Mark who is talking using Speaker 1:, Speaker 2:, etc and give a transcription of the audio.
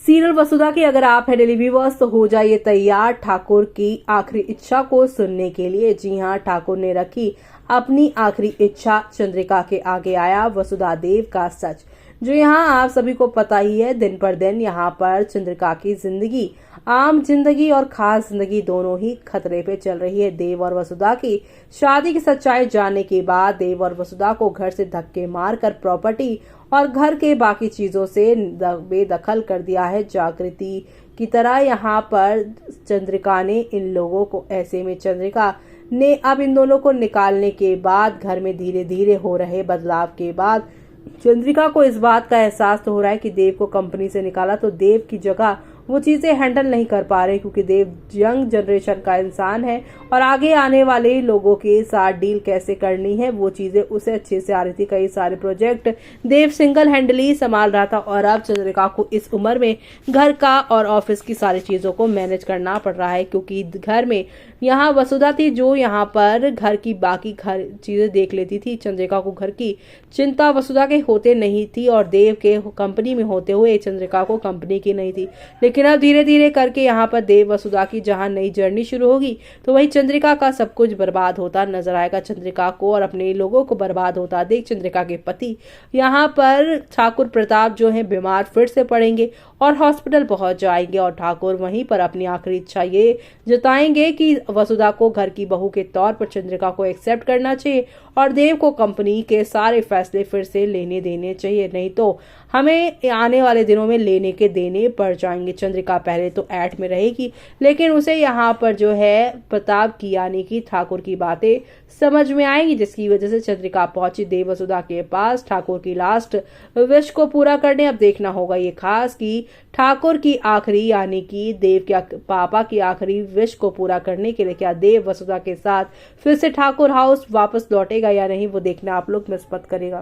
Speaker 1: Serial वसुधा की अगर आप है डेली व्यूअर्स तो हो जाइए तैयार ठाकुर की आखिरी इच्छा को सुनने के लिए। जी हां, ठाकुर ने रखी अपनी आखिरी इच्छा। चंद्रिका के आगे आया वसुधा देव का सच। जो यहाँ आप सभी को पता ही है, दिन पर दिन यहाँ पर चंद्रिका की जिंदगी, आम जिंदगी और खास जिंदगी दोनों ही खतरे पे चल रही है। देव और वसुधा की शादी की सच्चाई जानने के बाद देव और वसुधा को घर से धक्के मारकर प्रॉपर्टी और घर के बाकी चीजों से बेदखल कर दिया है। जागृति की तरह यहाँ पर चंद्रिका ने इन लोगों को, ऐसे में चंद्रिका ने अब इन दोनों को निकालने के बाद, घर में धीरे धीरे हो रहे बदलाव के बाद चंद्रिका को इस बात का एहसास तो हो रहा है कि देव को कंपनी से निकाला तो देव की जगह वो चीजें हैंडल नहीं कर पा रहे, क्योंकि देव यंग जनरेशन का इंसान है और आगे आने वाले लोगों के साथ डील कैसे करनी है वो चीजें उसे अच्छे से आ रही थी। कई सारे प्रोजेक्ट देव सिंगल हैंडली संभाल रहा था और अब चंद्रिका को इस उम्र में घर का और ऑफिस की सारी चीजों को मैनेज करना पड़ रहा है, क्योंकि घर में यहाँ वसुधा थी जो यहाँ पर घर की बाकी घर चीजें देख लेती थी। चंद्रिका को घर की चिंता वसुधा के होते नहीं थी और देव के कंपनी में होते हुए चंद्रिका को कंपनी की नहीं थी। लेकिन अब धीरे धीरे करके यहाँ पर देव वसुधा की जहाँ नई जर्नी शुरू होगी तो वही चंद्रिका का सब कुछ बर्बाद होता नजर आएगा। चंद्रिका को और अपने लोगों को बर्बाद होता देख चंद्रिका के पति यहाँ पर ठाकुर प्रताप जो है बीमार फिर से पड़ेंगे और हॉस्पिटल पहुंच जाएंगे और ठाकुर वहीं पर अपनी आखिरी इच्छा ये जताएंगे कि वसुधा को घर की बहू के तौर पर चंद्रिका को एक्सेप्ट करना चाहिए और देव को कंपनी के सारे फैसले फिर से लेने देने चाहिए, नहीं तो हमें आने वाले दिनों में लेने के देने पड़ जाएंगे। चंद्रिका पहले तो ऐड में रहेगी, लेकिन उसे यहाँ पर जो है प्रताप की यानी कि ठाकुर की बातें समझ में आएंगी, जिसकी वजह से चंद्रिका पहुंची देव वसुधा के पास ठाकुर की लास्ट विश को पूरा करने। अब देखना होगा ये खास कि ठाकुर की आखिरी यानी कि देव के पापा की आखिरी विश को पूरा करने के लिए क्या देव वसुधा के साथ फिर से ठाकुर हाउस वापस लौटेगा या नहीं, वो देखना आप लोग मिस मत करेगा।